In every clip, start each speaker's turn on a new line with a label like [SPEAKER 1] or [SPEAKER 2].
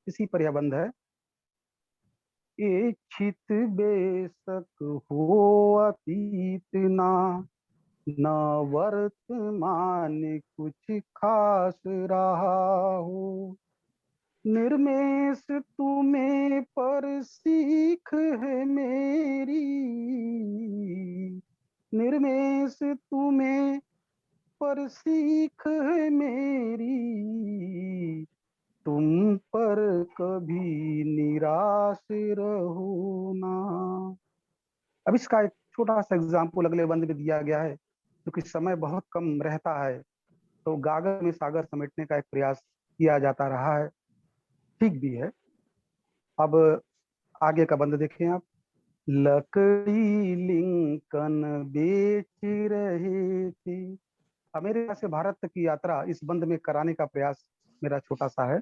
[SPEAKER 1] इसी पर यह बंद है। इच्छित बेशक हो अतीत ना, न वर्तमान कुछ खास रहा हो। निर्मेष तुम्हें पर सीख है मेरी, निर्मेष तुम्हें पर सीख है मेरी, तुम पर कभी निराश रहो ना। अब इसका एक छोटा सा एग्जाम्पल अगले बंद में दिया गया है। क्योंकि समय बहुत कम रहता है तो गागर में सागर समेटने का एक प्रयास किया जाता रहा है, ठीक भी है। अब आगे का बंद देखें आप। लकड़ी लिंकन बेच रहे थे। अब मेरे यहाँ से भारत तक की यात्रा इस बंद में कराने का प्रयास मेरा छोटा सा है।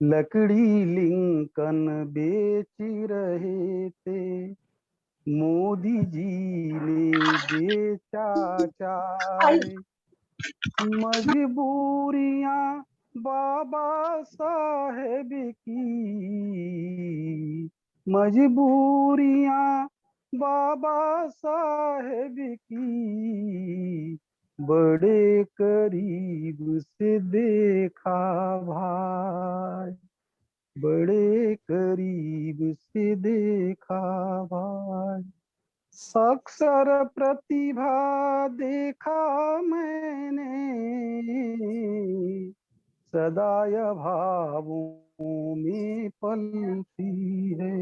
[SPEAKER 1] लकड़ी लिंकन बेच रहे थे, मोदी जी ने बेचा चाय। मजबूरियां बाबा साहेब की, मजबूरियां बाबा साहेब की, बड़े करीब से देखा भाई, बड़े करीब से देखा भाई। अक्सर प्रतिभा देखा मैंने, सदा यह भावों में पलती है।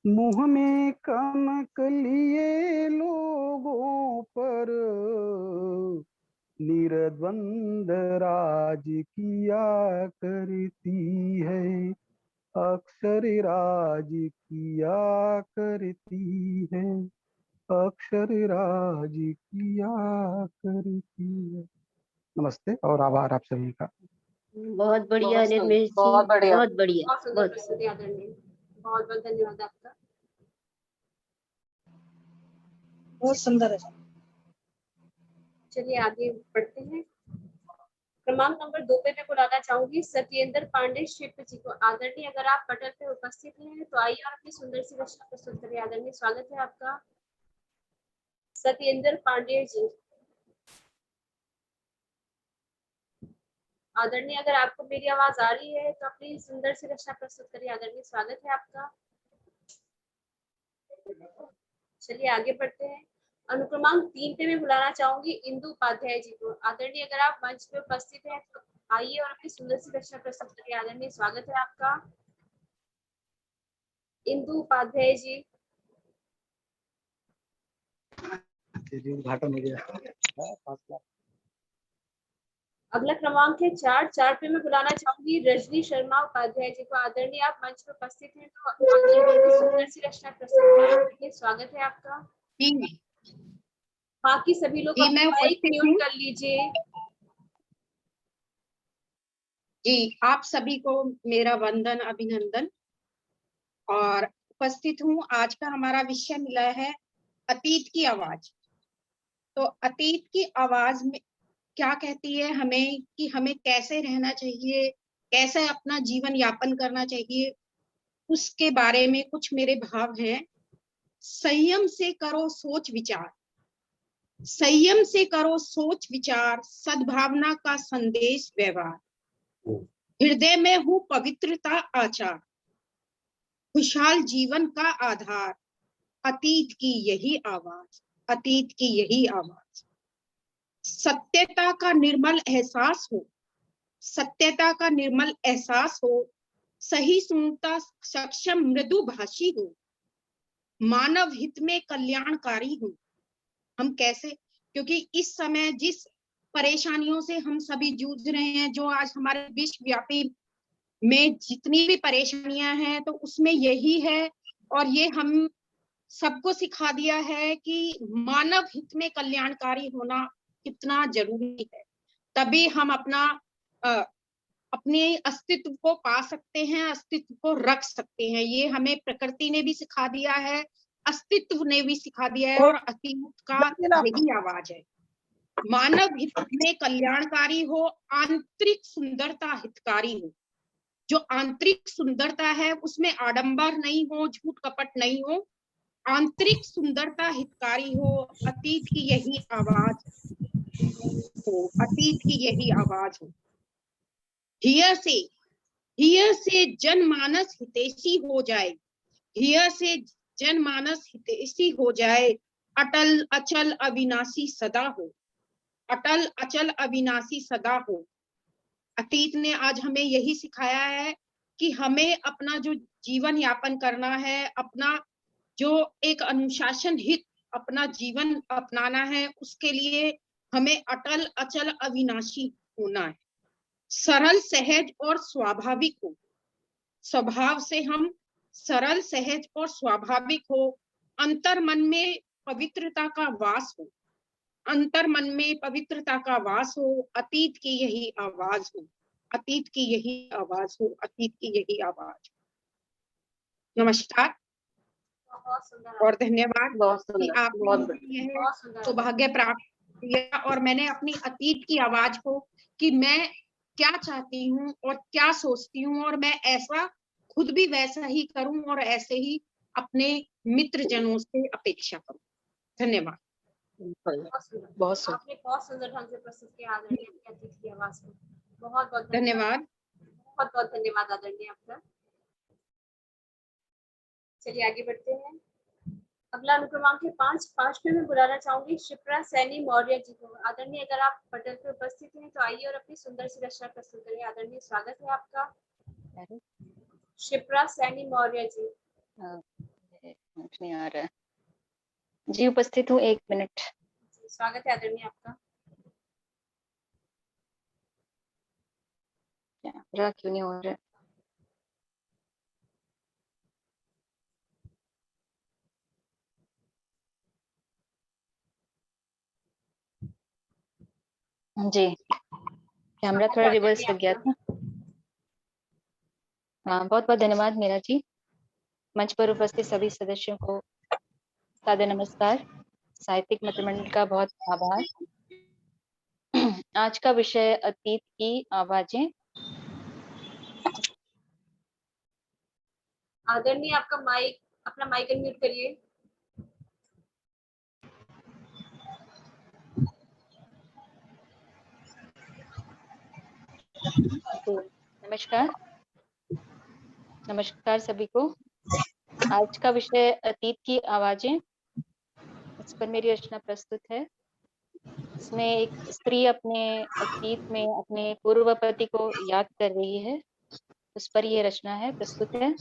[SPEAKER 1] मुंह में कनक लिए लोगों पर निर्द्वंद राज किया करती है, अक्षर राज किया करती है, अक्षर राज किया करती है। नमस्ते और आभार आप सभी का।
[SPEAKER 2] बहुत बढ़िया निर्मेश जी,
[SPEAKER 3] बहुत बढ़िया,
[SPEAKER 2] बहुत बढ़िया,
[SPEAKER 4] बहुत सुंदर प्रस्तुति आदरणीय, बहुत बहुत धन्यवाद आपका।
[SPEAKER 5] बहुत सुंदर है।
[SPEAKER 4] चलिए आगे बढ़ते हैं। क्रमांक नंबर 2 पे मैं बुलाना चाहूंगी सत्येंद्र पांडे शिल्प जी को। आदरणीय अगर आप पटल पे उपस्थित हैं तो आइए और अपनी सुंदर सी रचना प्रस्तुत करिए। आदरणीय स्वागत है आपका सत्येंद्र पांडे जी। आदरणीय अगर आपको मेरी आवाज आ रही है तो अपनी सुंदर सी रचना प्रस्तुत करिए। आदरणीय स्वागत है आपका। चलिए आगे बढ़ते हैं। अनुक्रमांक 3 पे मैं बुलाना चाहूंगी इंदु उपाध्याय जी को। आदरणीय अगर आप मंच पे उपस्थित हैं तो आइए और अपनी सुंदर सी रचना प्रस्तुत करिए। आदरणीय स्वागत है आपका इंदु उपाध्याय जी।
[SPEAKER 1] उद्घाटन हो गया।
[SPEAKER 4] अगला क्रमांक है 4 पे मैं बुलाना चाहूंगी रजनी शर्मा उपाध्याय जी को। आदरणीय आप मंच पर उपस्थित हैं तो आइए और अपनी सुंदर सी रचना प्रस्तुत करिए। स्वागत है आपका। बाकी सभी लोग अपना माइक म्यूट कर लीजिए।
[SPEAKER 6] जी, आप सभी को मेरा वंदन अभिनंदन। और उपस्थित हूँ। आज का हमारा विषय मिला है अतीत की आवाज। तो अतीत की आवाज में क्या कहती है हमें कि हमें कैसे रहना चाहिए, कैसे अपना जीवन यापन करना चाहिए, उसके बारे में कुछ मेरे भाव हैं। संयम से करो सोच विचार, संयम से करो सोच विचार, सद्भावना का संदेश व्यवहार, हृदय में हूँ पवित्रता आचार, खुशहाल जीवन का आधार, अतीत की यही आवाज, अतीत की यही आवाज। सत्यता का निर्मल एहसास हो, सत्यता का निर्मल एहसास हो, सही सुनता सक्षम मृदु भाषी हो, मानव हित में कल्याणकारी हो। हम कैसे, क्योंकि इस समय जिस परेशानियों से हम सभी जूझ रहे हैं, जो आज हमारे विश्वव्यापी में जितनी भी परेशानियां हैं, तो उसमें यही है। और ये हम सबको सिखा दिया है कि मानव हित में कल्याणकारी होना कितना जरूरी है। तभी हम अपने अस्तित्व को पा सकते हैं, अस्तित्व को रख सकते हैं। ये हमें प्रकृति ने भी सिखा दिया है, अस्तित्व ने भी सिखा दिया है, और अतीत का यही आवाज है। मानव हित में कल्याणकारी हो, आंतरिक सुंदरता हितकारी हो, जो आंतरिक सुंदरता है उसमें आडंबर नहीं हो, झूठ कपट नहीं हो, आंतरिक सुंदरता हितकारी हो, अतीत की यही आवाज हो, अतीत की यही आवाज हो। हियर से जनमानस हितैषी हो जाए, हियर से जनमानस हितैषी हो जाए, अटल अचल अविनाशी सदा हो, अटल अचल अविनाशी सदा हो। अतीत ने आज हमें यही सिखाया है कि हमें अपना जो जीवन यापन करना है, अपना जो एक अनुशासन हित अपना जीवन अपनाना है, उसके लिए हमें अटल अचल अविनाशी होना है, सरल सहज और स्वाभाविक हो, स्वभाव से हम सरल सहज और स्वाभाविक हो, अंतर मन में पवित्रता का वास हो, अंतर मन में पवित्रता का वास हो, अतीत की यही आवाज हो, अतीत की यही आवाज हो, अतीत की यही आवाज। नमस्कार
[SPEAKER 4] बहुत सुंदर
[SPEAKER 6] और धन्यवाद
[SPEAKER 2] बहुत
[SPEAKER 6] कि
[SPEAKER 2] सुंदर,
[SPEAKER 6] आपने
[SPEAKER 2] बहुत
[SPEAKER 6] मुझे यह
[SPEAKER 4] बहुत सुंदर
[SPEAKER 6] सौभाग्य प्राप्त किया और मैंने अपनी अतीत की आवाज को कि मैं क्या चाहती हूँ और क्या सोचती हूँ और मैं ऐसा खुद भी वैसा ही करूं और ऐसे ही अपने मित्र जनों से अपेक्षा करूं। धन्यवाद।
[SPEAKER 2] बहुत सुंदर।
[SPEAKER 4] आपने बहुत सुंदर ढंग से प्रस्तुत किया आदरणीय आपकी अतिथि की आवाज को। बहुत बहुत
[SPEAKER 6] धन्यवाद।
[SPEAKER 4] बहुत बहुत धन्यवाद आदरणीय आपका। चलिए आगे बढ़ते हैं। अगला अनुक्रमांक है 5 में बुलाना चाहूंगी शिप्रा सैनी मौर्य जी को। आदरणीय अगर आप पटल पर उपस्थित हैं तो आइए और अपनी सुंदर सी रचना प्रस्तुत करिए। आदरणीय स्वागत है आपका। शिप्रा सैनी मौर्य जी।
[SPEAKER 2] नहीं आ रहा है जी, उपस्थित हूँ, 1 मिनट।
[SPEAKER 4] स्वागत है आदरणीय आपका।
[SPEAKER 2] क्या क्यों नहीं हो रहा है? जी, कैमरा थोड़ा रिवर्स हो गया था। हाँ, बहुत बहुत धन्यवाद मीरा जी। मंच पर उपस्थित सभी सदस्यों को सादर नमस्कार। साहित्यिक मित्रमंडल का बहुत आभार। आज का विषय अतीत की आवाजें।
[SPEAKER 4] आदरणीय आपका माइक, अपना माइक अनम्यूट करिए।
[SPEAKER 2] नमस्कार, नमस्कार सभी को। आज का विषय अतीत की आवाजें, इस पर मेरी रचना प्रस्तुत है। इसमें एक स्त्री अपने अतीत में अपने पूर्व पति को याद कर रही है, उस पर यह रचना है, प्रस्तुत है।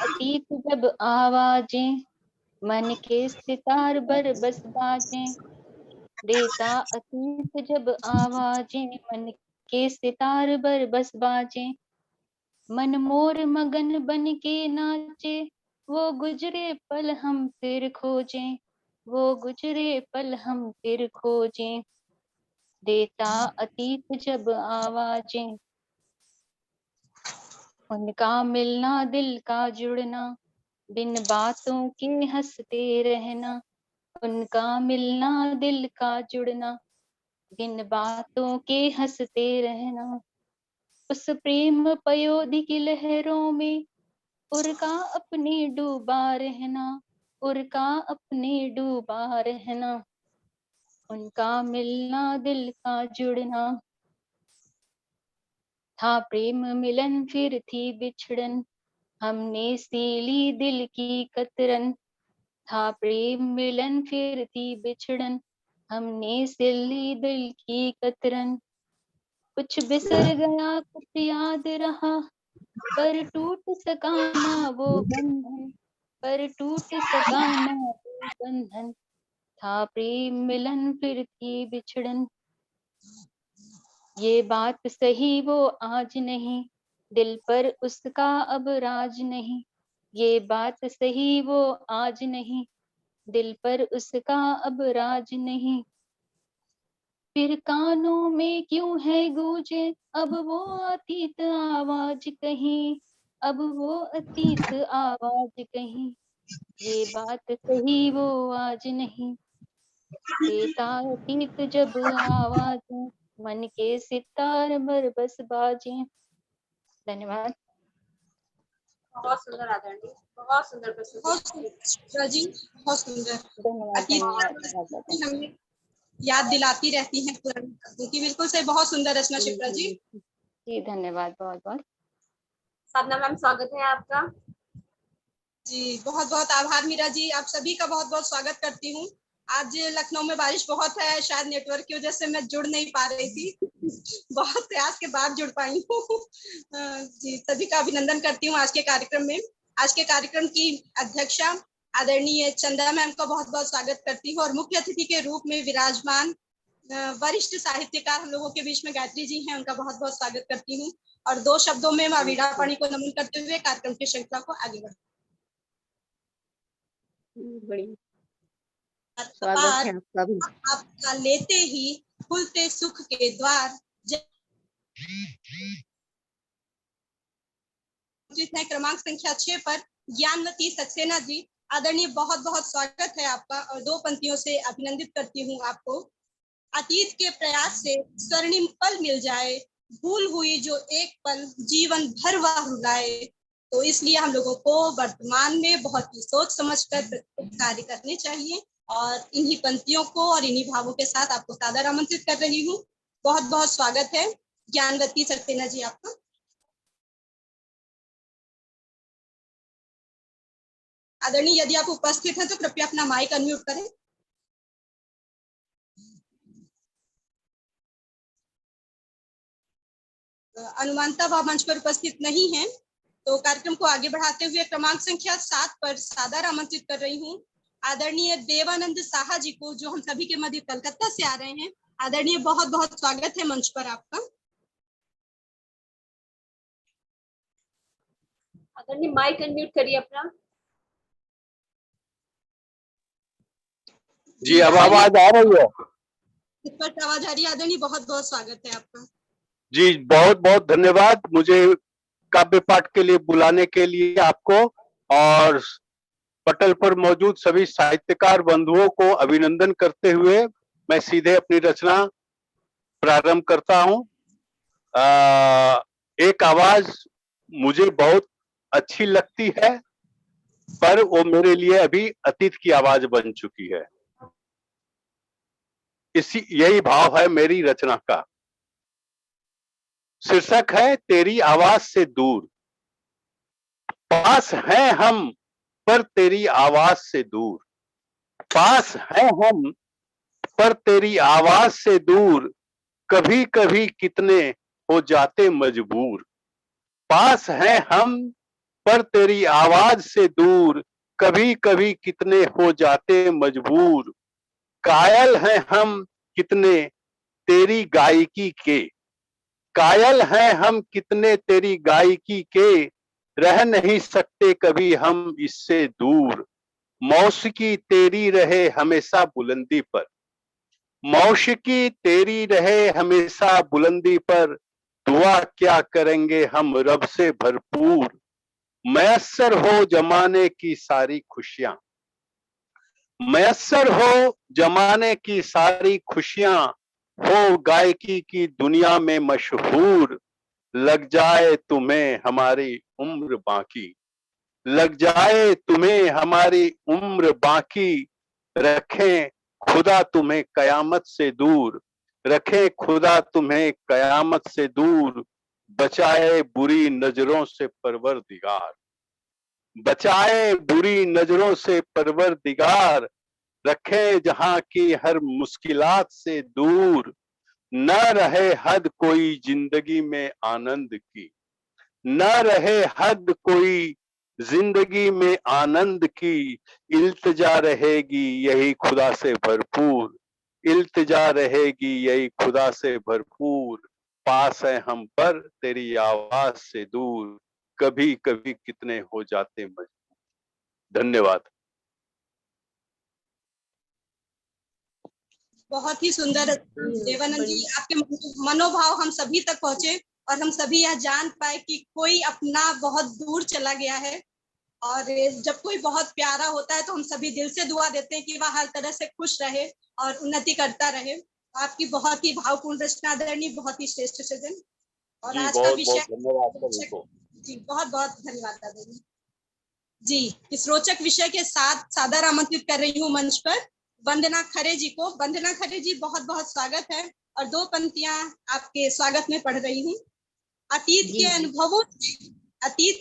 [SPEAKER 2] अतीत जब आवाजें मन के सितार बर बस बाजें, देता अतीत जब आवाजें मन के सितार बर बस बाजें, मन मोर मगन बन के नाचे, वो गुजरे पल हम फिर खोजें, वो गुजरे पल हम फिर खोजें, देता अतीत जब आवाजें, उनका मिलना दिल का जुड़ना, बिन बातों के हंसते रहना, उनका मिलना दिल का जुड़ना, बिन बातों के हंसते रहना, उस प्रेम पयोधि की लहरों में उनका अपने डूबा रहना, उनका अपने डूबा रहना, उनका मिलना दिल का जुड़ना, था प्रेम मिलन फिर थी बिछड़न, हमने सीली दिल की कतरन, था प्रेम मिलन फिर थी बिछड़न, हमने सिली दिल की कतरन, कुछ बिसर गया कुछ याद रहा, पर टूट सका ना वो बंधन, पर टूट सका ना वो बंधन, था प्रेम मिलन फिर थी बिछड़न। ये बात सही वो आज नहीं, दिल पर उसका अब राज नहीं, ये बात सही वो आज नहीं, दिल पर उसका अब राज नहीं, फिर कानों में क्यों है गूंजे अब वो अतीत आवाज कहीं, अब वो अतीत आवाज कहीं, ये बात सही वो आज नहीं, देता अतीत जब आवाज, मन के सितार बरबस बाजे। धन्यवाद।
[SPEAKER 4] बहुत सुंदर आदरणीय, बहुत सुंदर प्रस्तुति।
[SPEAKER 5] बहुत सुंदर जी, बहुत सुंदर।
[SPEAKER 2] धन्यवाद
[SPEAKER 5] अतीत
[SPEAKER 2] धन्यवाद
[SPEAKER 5] की
[SPEAKER 2] बहुत बहुत धन्यवाद।
[SPEAKER 5] हमें याद दिलाती रहती हैं पुरानी बातों की। बिल्कुल से बहुत सुंदर रचना शिप्रा जी।
[SPEAKER 2] जी धन्यवाद बहुत बहुत।
[SPEAKER 4] साधना मैम स्वागत है आपका।
[SPEAKER 5] जी बहुत बहुत आभार मीरा जी, आप सभी का बहुत बहुत स्वागत करती हूँ। आज लखनऊ में बारिश बहुत है, शायद नेटवर्क की वजह से मैं जुड़ नहीं पा रही थी। बहुत प्रयास के बाद जुड़ पाई हूँ। जी सभी का अभिनंदन करती हूँ आज के कार्यक्रम में। आज के कार्यक्रम की अध्यक्षा आदरणीय चंदा मैम का बहुत बहुत स्वागत करती हूँ और मुख्य अतिथि के रूप में विराजमान वरिष्ठ साहित्यकार हम लोगों के बीच में गायत्री जी हैं, उनका बहुत बहुत स्वागत करती हूँ। और दो शब्दों में माँ वीणा पाणी को नमन करते हुए कार्यक्रम की श्रृंखला को आगे बढ़ाते
[SPEAKER 6] स्वागत है आपका भी।
[SPEAKER 5] आपका लेते ही खुलते सुख के द्वार है क्रमांक संख्या 6 पर ज्ञानवती सक्सेना जी। आदरणीय बहुत बहुत स्वागत है आपका और दो पंक्तियों से अभिनंदित करती हूँ आपको। अतीत के प्रयास से स्वर्णिम पल मिल जाए, भूल हुई जो एक पल जीवन भर वह रुलाए। तो इसलिए हम लोगों को वर्तमान में बहुत ही सोच समझकर कार्य करने चाहिए और इन्हीं पंक्तियों को और इन्हीं भावों के साथ आपको सादर आमंत्रित कर रही हूँ। बहुत बहुत स्वागत है ज्ञानवती सक्सेना जी आपका। आदरणीय यदि आप उपस्थित हैं तो कृपया अपना माइक अनम्यूट करें। अनुमानता वह मंच पर उपस्थित नहीं है, तो कार्यक्रम को आगे बढ़ाते हुए क्रमांक संख्या 7 पर सादर आमंत्रित कर रही हूँ आदरणीय देवानंद साहा जी को, जो हम सभी के मध्य कलकत्ता से आ रहे हैं। आदरणीय बहुत बहुत स्वागत है मंच पर आपका।
[SPEAKER 4] आदरणीय माइक अनम्यूट करिए अपना।
[SPEAKER 3] जी अब आवाज आ रही है?
[SPEAKER 5] स्पष्ट आवाज आ रही है। आदरणीय बहुत बहुत स्वागत है आपका।
[SPEAKER 3] जी बहुत बहुत धन्यवाद मुझे काव्य पाठ के लिए बुलाने के लिए आपको, और पटल पर मौजूद सभी साहित्यकार बंधुओं को अभिनंदन करते हुए मैं सीधे अपनी रचना प्रारंभ करता हूँ। एक आवाज मुझे बहुत अच्छी लगती है, पर वो मेरे लिए अभी अतीत की आवाज बन चुकी है। यही भाव है मेरी रचना का। शीर्षक है तेरी आवाज से दूर। पास हैं हम पर तेरी आवाज से दूर, पास हैं हम पर तेरी आवाज से दूर, कभी कभी कितने हो जाते मजबूर। पास हैं हम पर तेरी आवाज से दूर, कभी कभी कितने हो जाते मजबूर। कायल हैं हम कितने तेरी गायकी के, कायल हैं हम कितने तेरी गायकी के, रह नहीं सकते कभी हम इससे दूर। मौसिकी तेरी रहे हमेशा बुलंदी पर, मौसिकी तेरी रहे हमेशा बुलंदी पर, दुआ क्या करेंगे हम रब से भरपूर। मयस्सर हो जमाने की सारी खुशियां, मयस्सर हो जमाने की सारी खुशियां, हो गायकी की दुनिया में मशहूर। लग जाए तुम्हें हमारी उम्र बाकी, लग जाए तुम्हें हमारी उम्र बाकी, रखें खुदा तुम्हें कयामत से दूर, रखें खुदा तुम्हें कयामत से दूर। बचाए बुरी नजरों से परवरदिगार, बचाए बुरी नजरों से परवरदिगार, रखें जहां की हर मुश्किलात से दूर। न रहे हद कोई जिंदगी में आनंद की, न रहे हद कोई जिंदगी में आनंद की, इल्तिजा रहेगी यही खुदा से भरपूर, इल्तिजा रहेगी यही खुदा से भरपूर। पास है हम पर तेरी आवाज से दूर, कभी कभी कितने हो जाते मजबूर। धन्यवाद।
[SPEAKER 5] बहुत ही सुंदर देवानंद जी, आपके मनोभाव हम सभी तक पहुंचे और हम सभी यह जान पाए कि कोई अपना बहुत दूर चला गया है। और जब कोई बहुत प्यारा होता है तो हम सभी दिल से दुआ देते हैं कि वह हर तरह से खुश रहे और उन्नति करता रहे। आपकी बहुत ही भावपूर्ण रचना आदरणीय, बहुत ही श्रेष्ठ सृजन। और
[SPEAKER 3] जी,
[SPEAKER 5] आज का
[SPEAKER 3] बहुत
[SPEAKER 5] विषय
[SPEAKER 3] बहुत धन्यवाद सभी को।
[SPEAKER 5] जी, बहुत बहुत धन्यवाद आदरणीय जी। इस रोचक विषय के साथ सादर आमंत्रित कर रही हूँ मंच पर वंदना खरे जी को। वंदना खरे जी, बहुत बहुत स्वागत है। और 2 पंक्तियां आपके स्वागत में पढ़ रही हूँ। अतीत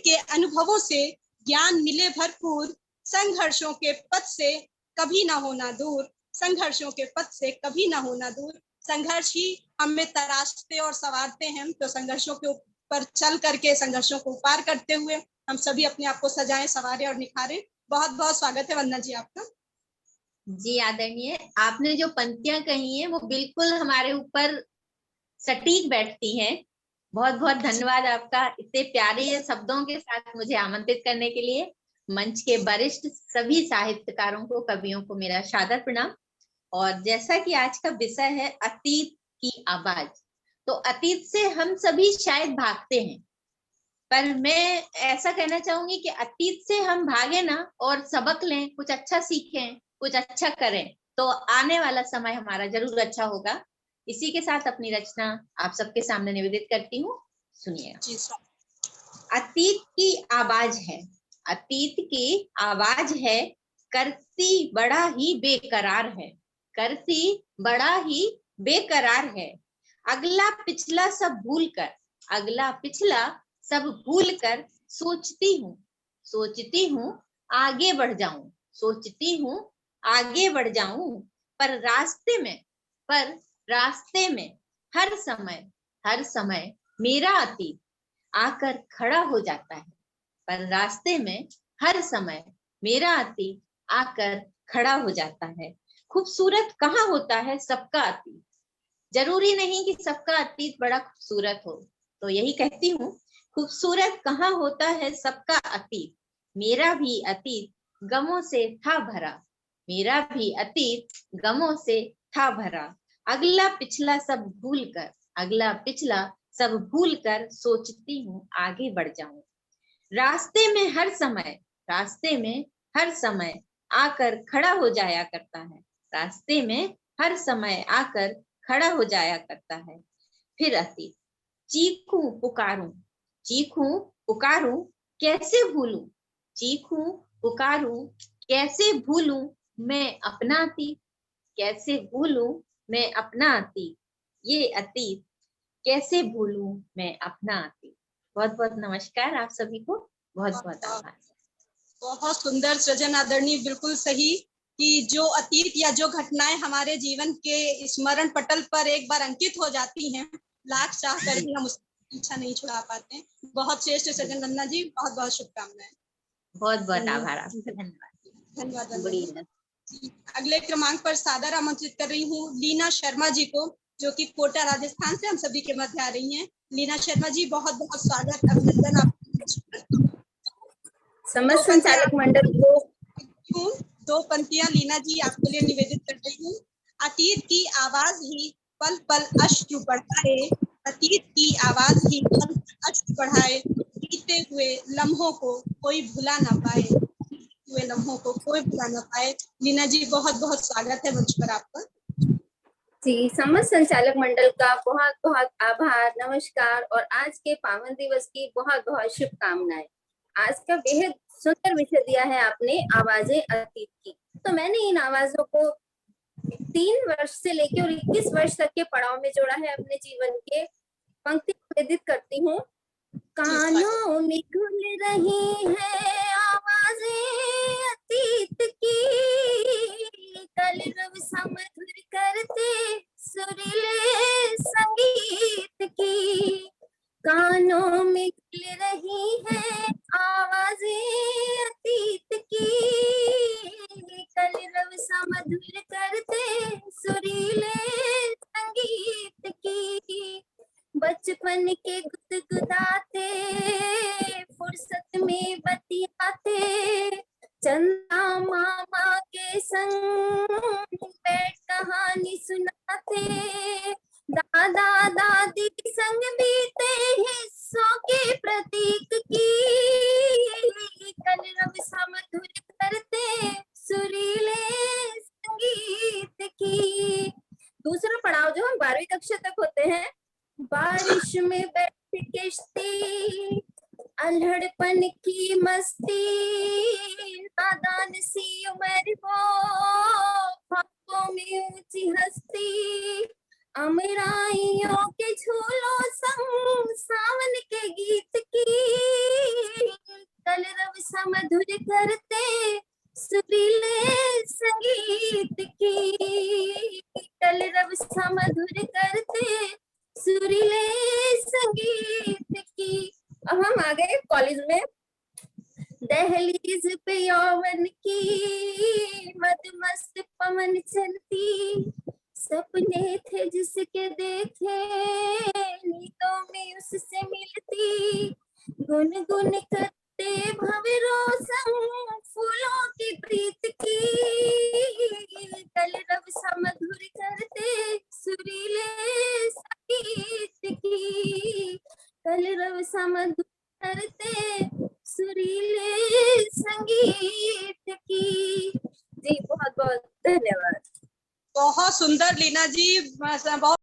[SPEAKER 5] के अनुभवों से ज्ञान मिले भरपूर, संघर्षों के पथ से कभी ना होना दूर, संघर्षों के पथ से कभी ना होना दूर। संघर्ष ही हमें तराशते और संवारते हैं, तो संघर्षों के ऊपर चल करके संघर्षों को पार करते हुए हम सभी अपने आप को सजाएं, संवारें और निखारें। बहुत बहुत स्वागत है वंदना जी आपका।
[SPEAKER 7] जी आदरणीय, आपने जो पंक्तियां कही हैं वो बिल्कुल हमारे ऊपर सटीक बैठती हैं। बहुत बहुत धन्यवाद आपका इतने प्यारे शब्दों के साथ मुझे आमंत्रित करने के लिए। मंच के वरिष्ठ सभी साहित्यकारों को, कवियों को मेरा सादर प्रणाम। और जैसा कि आज का विषय है अतीत की आवाज, तो अतीत से हम सभी शायद भागते हैं, पर मैं ऐसा कहना चाहूंगी कि अतीत से हम भागे ना और सबक लें, कुछ अच्छा सीखें, कुछ अच्छा करें, तो आने वाला समय हमारा जरूर अच्छा होगा। इसी के साथ अपनी रचना आप सबके सामने निवेदित करती हूँ, सुनिएगा। अतीत की आवाज है, अतीत की आवाज है, करती बड़ा ही बेकरार है, करती बड़ा ही बेकरार है। अगला पिछला सब भूल कर, अगला पिछला सब भूल कर सोचती हूँ आगे बढ़ जाऊं, सोचती हूँ आगे बढ़ जाऊं। पर रास्ते में हर समय मेरा अतीत आकर खड़ा हो जाता है, पर रास्ते में हर समय मेरा अतीत आकर खड़ा हो जाता है। खूबसूरत कहाँ होता है सबका अतीत, जरूरी नहीं कि सबका अतीत बड़ा खूबसूरत हो, तो यही कहती हूँ, खूबसूरत कहाँ होता है सबका अतीत, मेरा भी अतीत गमों से था भरा, मेरा भी अतीत गमों से था भरा। अगला पिछला सब भूल कर, अगला पिछला सब भूल कर सोचती हूँ आगे बढ़ जाऊं। रास्ते में हर समय आकर खड़ा हो जाया करता है, रास्ते में हर समय आकर खड़ा हो जाया करता है। फिर अतीत चीखूं पुकारूं कैसे भूलूं, चीखूं पुकारूं कैसे भूलूं मैं अपना अतीत, कैसे भूलूं मैं अपना अतीत, ये अतीत कैसे भूलूं मैं अपना अतीत। बहुत बहुत नमस्कार आप सभी को, बहुत बहुत आभार।
[SPEAKER 5] बहुत सुंदर सृजन आदरणीय, बिल्कुल सही कि जो अतीत या जो घटनाएं हमारे जीवन के स्मरण पटल पर एक बार अंकित हो जाती हैं, लाख चाह कर भी हम उसकी इच्छा नहीं छुड़ा पाते। बहुत श्रेष्ठ सृजन वंदना जी, बहुत बहुत शुभकामनाएं।
[SPEAKER 7] बहुत बहुत आभार आपका,
[SPEAKER 5] धन्यवाद वंदना जी। अगले क्रमांक पर सादर आमंत्रित कर रही हूँ लीना शर्मा जी को, जो कि कोटा राजस्थान से हम सभी के मध्य आ रही हैं। लीना शर्मा जी, बहुत बहुत स्वागत, अभिनंदन आपका।
[SPEAKER 8] समस्त संचालक मंडल को
[SPEAKER 5] 2 पंक्तियां लीना जी आपके लिए निवेदित कर रही हूँ। अतीत की आवाज ही पल पल अश्रु बढ़ाए, अतीत की आवाज ही पल पल अश्रु बढ़ाए, बीते हुए लम्हों को कोई भुला ना पाए, हुए लम्हों को कोई भुला ना पाए। लीना जी, बहुत बहुत स्वागत है मंच पर आपका।
[SPEAKER 8] जी, समस्त संचालक मंडल का बहुत बहुत आभार, नमस्कार और आज के पावन दिवस की बहुत बहुत शुभकामनाएं। आज का बेहद सुंदर विषय दिया है आपने, आवाजें अतीत की। तो मैंने इन आवाजों को 3 वर्ष से लेकर 21 वर्ष तक के पड़ाव में जोड़ा है अपने जीवन के। पंक्ति निवेदित करती हूँ। कानों में घुल रही है आवाजें अतीत की, कल रव समधुर करते सुरीले संगीत की। कानों में घुल रही है आवाजें अतीत की, कल रव समधुर करते सुरीले संगीत की। बचपन के गुदगुदाते फुर्सत में बतियाते, चंदा मामा के संग बैठ कहानी सुनाते, दादा दादी संग बीते हिस्सों के प्रतीक की, कल रव समधुर करते सुरीले संगीत की। दूसरा पड़ाव किश्ती, अल्हड़पन की मस्ती, नादान सी उम्र वो, ख्वाबों में ऊंची हस्ती, अमराइयों के झूलों संग सावन के गीत की, कलरव सा मधुर करते सुरीले संगीत की, कलरव सा मधुर करते सुरीले संगीत की। अब हम आ गए कॉलेज में। दहलीज पे यौवन की मदमस्त पवन चलती, सपने थे जिसके देखे नींदों में उससे मिलती, गुनगुन करते भंवरों संग फूलों की प्रीत की, कलरव सा मधुर करते सुरीले संगीत की, कलरव सा मधुर करते सुरीले संगीत की। जी बहुत बहुत धन्यवाद।
[SPEAKER 5] बहुत सुंदर लीना जी, बहुत